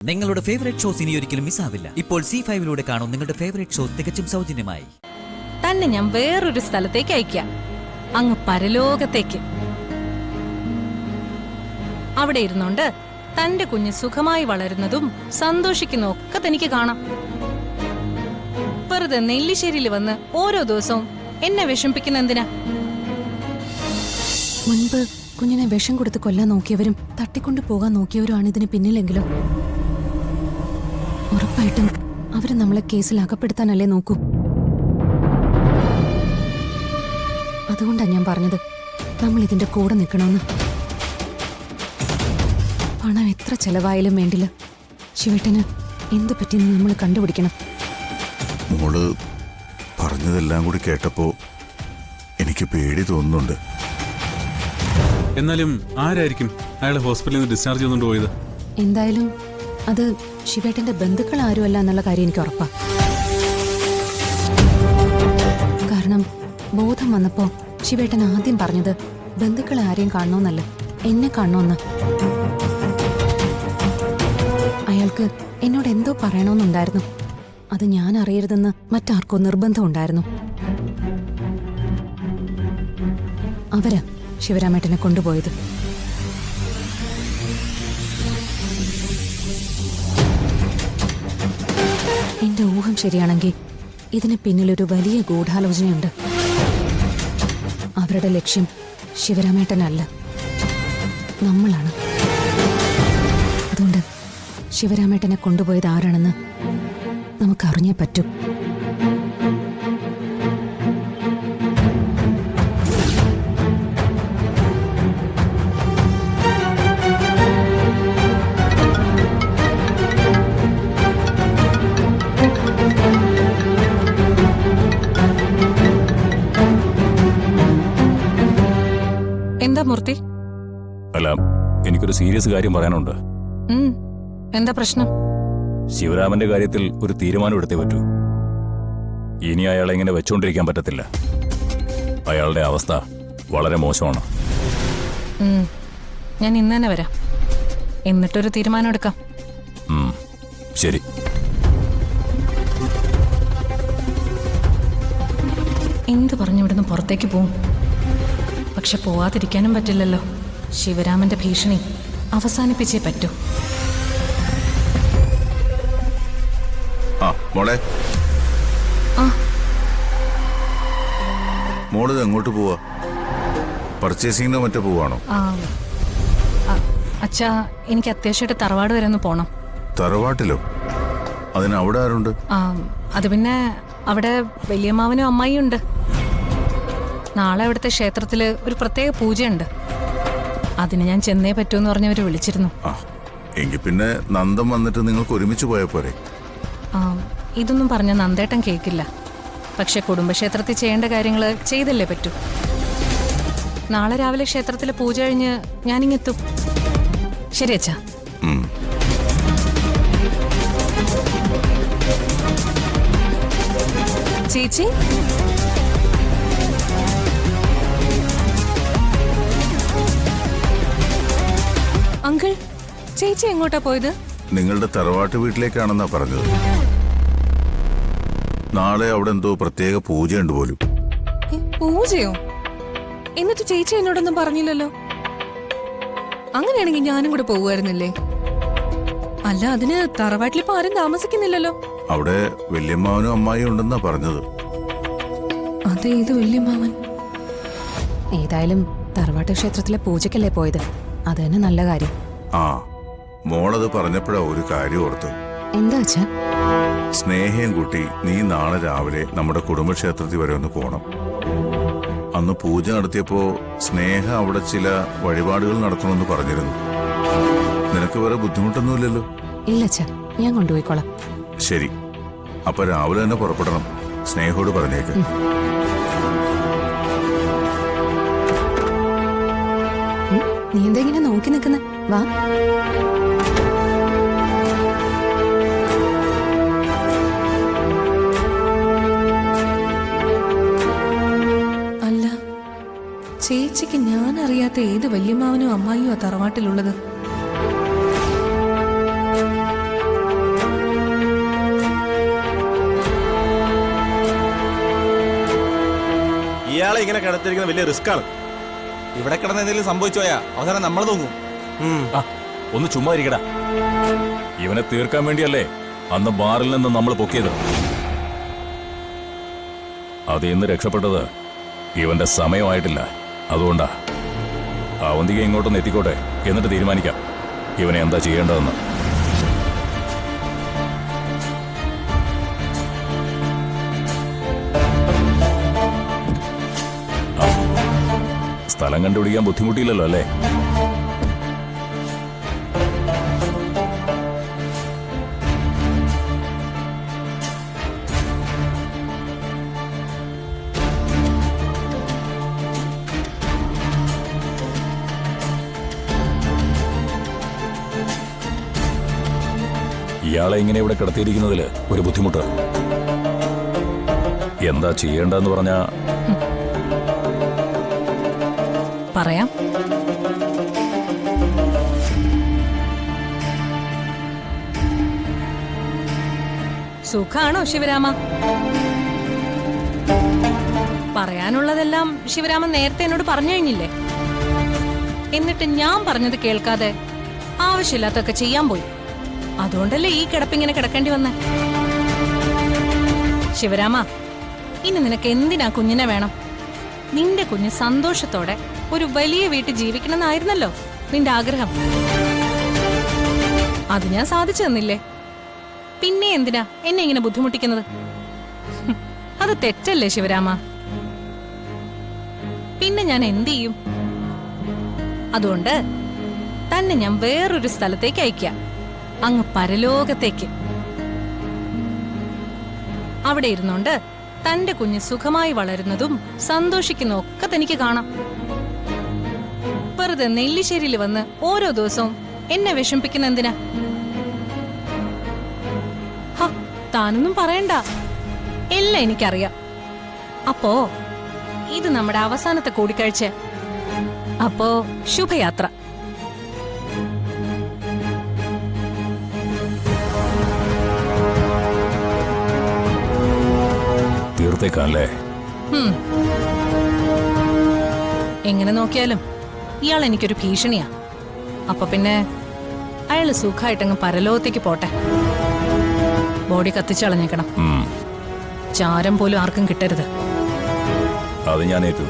നിങ്ങളുടെ favourite shows ഇനി ഒരിക്കലും മിസ്സാവില്ല. ഇപ്പോൾ C5 കാണും നിങ്ങളുടെ ഫേവറേറ്റ് ഷോസ് തികച്ചും സൗജന്യമായി. തന്നെ ഞാൻ വേറൊരു സ്ഥലത്തേക്ക് അയക്കാം, അങ്ങ് പരലോകത്തേക്ക്. അവിടെ ഇരുന്നോണ്ട് തന്റെ കുഞ്ഞ് സുഖമായി വളരുന്നതും സന്തോഷിക്കുന്നതും ഒക്കെ തനിക്ക് കാണാം. വെറുതെ നെല്ലിശ്ശേരിയിൽ വന്ന് ഓരോ ദിവസവും എന്നെ വിഷമിപ്പിക്കുന്ന എന്തിനാ? മുൻപ് കുഞ്ഞിനെ വിഷം കൊടുത്ത് കൊല്ലാൻ നോക്കിയവരും തട്ടിക്കൊണ്ടു പോകാൻ നോക്കിയവരുമാണ് ഇതിന് പിന്നിലെങ്കിലും ഉറപ്പായിട്ടും അവര് നമ്മളെ കേസിൽ അകപ്പെടുത്താനല്ലേ നോക്കൂ. അതുകൊണ്ടാണ് ഞാൻ പറഞ്ഞത് നമ്മൾ ഇതിന്റെ കൂടെ നിൽക്കണമെന്ന്. പണം എത്ര ചെലവായാലും വേണ്ടില്ല, ശിവേട്ടന് എന്ത് പറ്റിയെന്ന് നമ്മൾ കണ്ടുപിടിക്കണം. മോള് പറഞ്ഞതെല്ലാം കൂടി കേട്ടപ്പോ എനിക്ക് പേടി തോന്നുന്നുണ്ട്. എന്നാലും ആരായിരിക്കും അയാളെ ഹോസ്പിറ്റലിൽ നിന്ന് ഡിസ്ചാർജ് ചെയ്തുകൊണ്ട് പോയത്? എന്തായാലും അത് ശിവേട്ടന്റെ ബന്ധുക്കൾ ആരുമല്ല എന്നുള്ള കാര്യം എനിക്ക് ഉറപ്പാ. കാരണം ബോധം വന്നപ്പോ ശിവേട്ടൻ ആദ്യം പറഞ്ഞത് ബന്ധുക്കൾ ആരെയും കാണണമെന്നല്ല, എന്നെ കാണണമെന്ന്. അയാൾക്ക് എന്നോട് എന്തോ പറയണമെന്നുണ്ടായിരുന്നു. അത് ഞാൻ അറിയരുതെന്ന് മറ്റാർക്കോ നിർബന്ധമുണ്ടായിരുന്നു. അവരാ ശിവരാമേട്ടനെ കൊണ്ടുപോയത്. എന്റെ ഊഹം ശരിയാണെങ്കിൽ ഇതിന് പിന്നിലൊരു വലിയ ഗൂഢാലോചനയുണ്ട്. അവരുടെ ലക്ഷ്യം ശിവരാമേട്ടനല്ല, നമ്മളാണ്. അതുകൊണ്ട് ശിവരാമേട്ടനെ കൊണ്ടുപോയത് ആരാണെന്ന് നമുക്കറിഞ്ഞേ പറ്റൂ. എന്താ മൂർത്തി? അല്ല, എനിക്കൊരു സീരിയസ് കാര്യം പറയാനുണ്ട്. എന്താ പ്രശ്നം? ശിവരാമന്റെ കാര്യത്തിൽ ഒരു തീരുമാനം എടുത്തേ പറ്റൂ. ഇനി അയാളെ ഇങ്ങനെ വെച്ചുകൊണ്ടിരിക്കാൻ പറ്റത്തില്ല. അയാളുടെ അവസ്ഥ വളരെ മോശമാണ്. ഞാൻ ഇന്ന് തന്നെ വരാം, എന്നിട്ടൊരു തീരുമാനം എടുക്കാം. ശരി. എന്ത് പറഞ്ഞു ഇവിടുന്ന് പുറത്തേക്ക് പോവും? പക്ഷെ പോവാതിരിക്കാനും പറ്റില്ലല്ലോ. ശിവരാമന്റെ ഭീഷണി അവസാനിപ്പിച്ചേ പറ്റൂ. മോളെ, മോള് എങ്ങോട്ട് പോവാ? പർച്ചേസിംഗിനോ മറ്റോ പോവാണോ? അച്ഛാ, എനിക്ക് അത്യാവശ്യമായിട്ട് തറവാട് വരെ ഒന്ന് പോണം. തറവാട്ടിലോ? അതിന് അവിടെ ആരുണ്ട്? അത് പിന്നെ അവിടെ വലിയമ്മാവനും അമ്മായിയും ഉണ്ട്. നാളെ അവിടുത്തെ ക്ഷേത്രത്തില് ഒരു പ്രത്യേക പൂജയുണ്ട്. അതിന് ഞാൻ ചെന്നേ പറ്റൂന്ന് പറഞ്ഞവര് വിളിച്ചിരുന്നു. എങ്കിൽ പിന്നെ നന്ദം വന്നിട്ട് നിങ്ങൾക്ക് ഒരുമിച്ച് പോയാ പോരെ? ഇതൊന്നും പറഞ്ഞ നന്ദേട്ടൻ കേൾക്കില്ല. പക്ഷെ കുടുംബക്ഷേത്രത്തിൽ ചെയ്യേണ്ട കാര്യങ്ങൾ ചെയ്തല്ലേ പറ്റൂ. നാളെ രാവിലെ ക്ഷേത്രത്തിലെ പൂജ കഴിഞ്ഞ് ഞാനിങ്ങെത്തും. ശരി അച്ഛാ. ചേച്ചി, അങ്കിൾ, ചേച്ചി എങ്ങോട്ടാ പോയത്? നിങ്ങളുടെ തറവാട്ട് വീട്ടിലേക്കാണെന്നാ പറഞ്ഞത്. നാളെ അവിടെ എന്തോ പ്രത്യേക പൂജയുണ്ട് പോലും. പൂജയോ? എന്നിട്ട് ചേച്ചി എന്നോടൊന്നും പറഞ്ഞില്ലല്ലോ. അങ്ങനെയാണെങ്കിൽ ഞാനും കൂടെ പോകുമായിരുന്നില്ലേ? അല്ല, അതിന് തറവാട്ടിലിപ്പോ ആരും താമസിക്കുന്നില്ലല്ലോ. അവിടെ വല്യമ്മാവനും അമ്മായിയും ഉണ്ടെന്നാ പറഞ്ഞത്. അതേത് വല്യമ്മാവൻ? ഏതായാലും തറവാട്ട് ക്ഷേത്രത്തിലെ പൂജയ്ക്കല്ലേ പോയത്, അത് തന്നെ നല്ല കാര്യം. മോളത് പറഞ്ഞപ്പോഴാ ഒരു കാര്യം ഓർത്തു. എന്താ അച്ഛാ? സ്നേഹയും കൂട്ടി നീ നാളെ രാവിലെ നമ്മുടെ കുടുംബക്ഷേത്രത്തിൽ വരെ ഒന്ന് പോണം. അന്ന് പൂജ നടത്തിയപ്പോ സ്നേഹ അവിടെ ചില വഴിപാടുകൾ നടത്തണമെന്ന് പറഞ്ഞിരുന്നു. നിനക്ക് വേറെ ബുദ്ധിമുട്ടൊന്നുമില്ലല്ലോ? ഇല്ല അച്ഛാ, ഞാൻ കൊണ്ടുപോയിക്കോളാം. ശരി, അപ്പൊ രാവിലെ തന്നെ പുറപ്പെടണം. സ്നേഹയോട് പറഞ്ഞേക്ക്. നീ എന്താ ഇങ്ങനെ നോക്കി നിൽക്കുന്ന? വാ. അല്ല, ചേച്ചിക്ക് ഞാൻ അറിയാത്ത ഏത് വല്യമ്മാവനും അമ്മായിയോ തറവാട്ടിലുള്ളത്? ഇങ്ങനെ കിടത്തിരിക്കുന്ന വലിയ റിസ്ക് ആണ്. ഇവിടെ കിടന്ന് എന്തെങ്കിലും സംഭവിച്ചു പോയാ അവസാനം നമ്മൾ തൂങ്ങും. ആ, ഒന്ന് ചുമ്മാ ഇരിക്കടാ. ഇവനെ തീർക്കാൻ വേണ്ടിയല്ലേ അന്ന് ബാറിൽ നിന്ന് നമ്മൾ പൊക്കിയത്. അത് ഇന്ന് രക്ഷപ്പെട്ടത് ഇവന്റെ സമയമായിട്ടില്ല. അതുകൊണ്ടാ. അവന്തിക ഇങ്ങോട്ടൊന്ന് എത്തിക്കോട്ടെ, എന്നിട്ട് തീരുമാനിക്കാം ഇവനെ എന്താ ചെയ്യേണ്ടതെന്ന്. സ്ഥലം കണ്ടുപിടിക്കാൻ ബുദ്ധിമുട്ടിയില്ലല്ലോ അല്ലേ? ഇയാളെ ഇങ്ങനെ ഇവിടെ കിടത്തിയിരിക്കുന്നതിൽ ഒരു ബുദ്ധിമുട്ട്. എന്താ ചെയ്യേണ്ടതെന്ന് പറഞ്ഞാ പറയാം. സുഖാണോ ശിവരാമ? പറയാനുള്ളതെല്ലാം ശിവരാമൻ നേരത്തെ എന്നോട് പറഞ്ഞു കഴിഞ്ഞില്ലേ? എന്നിട്ട് ഞാൻ പറഞ്ഞത് കേൾക്കാതെ ആവശ്യമില്ലാത്തൊക്കെ ചെയ്യാൻ പോയി. അതുകൊണ്ടല്ലേ ഈ കിടപ്പിങ്ങനെ കിടക്കേണ്ടി വന്നേ. ശിവരാമ, ഇനി നിനക്ക് എന്തിനാ കുഞ്ഞിനെ വേണം? നിന്റെ കുഞ്ഞ് സന്തോഷത്തോടെ ഒരു വലിയ വീട്ടിൽ ജീവിക്കണമെന്നായിരുന്നല്ലോ നിന്റെ ആഗ്രഹം. അത് ഞാൻ സാധിച്ചു തന്നില്ലേ? പിന്നെ എന്തിനാ എന്നെ ഇങ്ങനെ ബുദ്ധിമുട്ടിക്കുന്നത്? അത് തെറ്റല്ലേ ശിവരാമ? പിന്നെ ഞാൻ എന്ത് ചെയ്യും? അതുകൊണ്ട് തന്നെ ഞാൻ വേറൊരു സ്ഥലത്തേക്ക് അയക്കാം, അങ്ങ് പരലോകത്തേക്ക്. അവിടെ ഇരുന്നുകൊണ്ട് തന്റെ കുഞ്ഞ് സുഖമായി വളരുന്നതും സന്തോഷിക്കുന്നതും ഒക്കെ തനിക്ക് കാണാം. വെറുതെ നെല്ലിശ്ശേരിയിൽ വന്ന് ഓരോ ദിവസവും എന്നെ വിഷമിപ്പിക്കുന്ന എന്തിനാ? താനൊന്നും പറയണ്ട, എല്ലാം എനിക്കറിയാം. അപ്പോ ഇത് നമ്മുടെ അവസാനത്തെ കൂടിക്കാഴ്ച. അപ്പോ ശുഭയാത്ര. തീർത്തേക്കല്ലേ? എങ്ങനെ നോക്കിയാലും ഇയാൾ എനിക്കൊരു ഭീഷണിയാ. അപ്പൊ പിന്നെ അയാള് സുഖമായിട്ടങ്ങ് പരലോകത്തേക്ക് പോട്ടെ. ബോഡി കത്തിച്ചളഞ്ഞേക്കണം. ചാരം പോലും ആർക്കും കിട്ടരുത്. അത് ഞാൻ ഏറ്റു.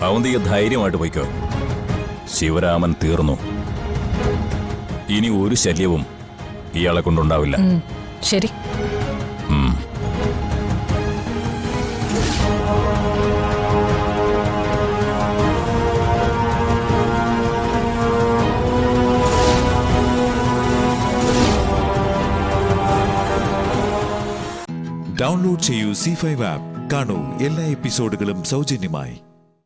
അവന്തിക ധൈര്യമായിട്ട് പോയിക്കോ. ശിവരാമൻ തീർന്നു. ഇനി ഒരു ശല്യവും ഇയാളെ കൊണ്ടുണ്ടാവില്ല. ശരി. ഡൗൺലോഡ് ചെയ്യൂ C5 ആപ്പ്. കാണൂ എല്ലാ എപ്പിസോഡുകളും സൗജന്യമായി.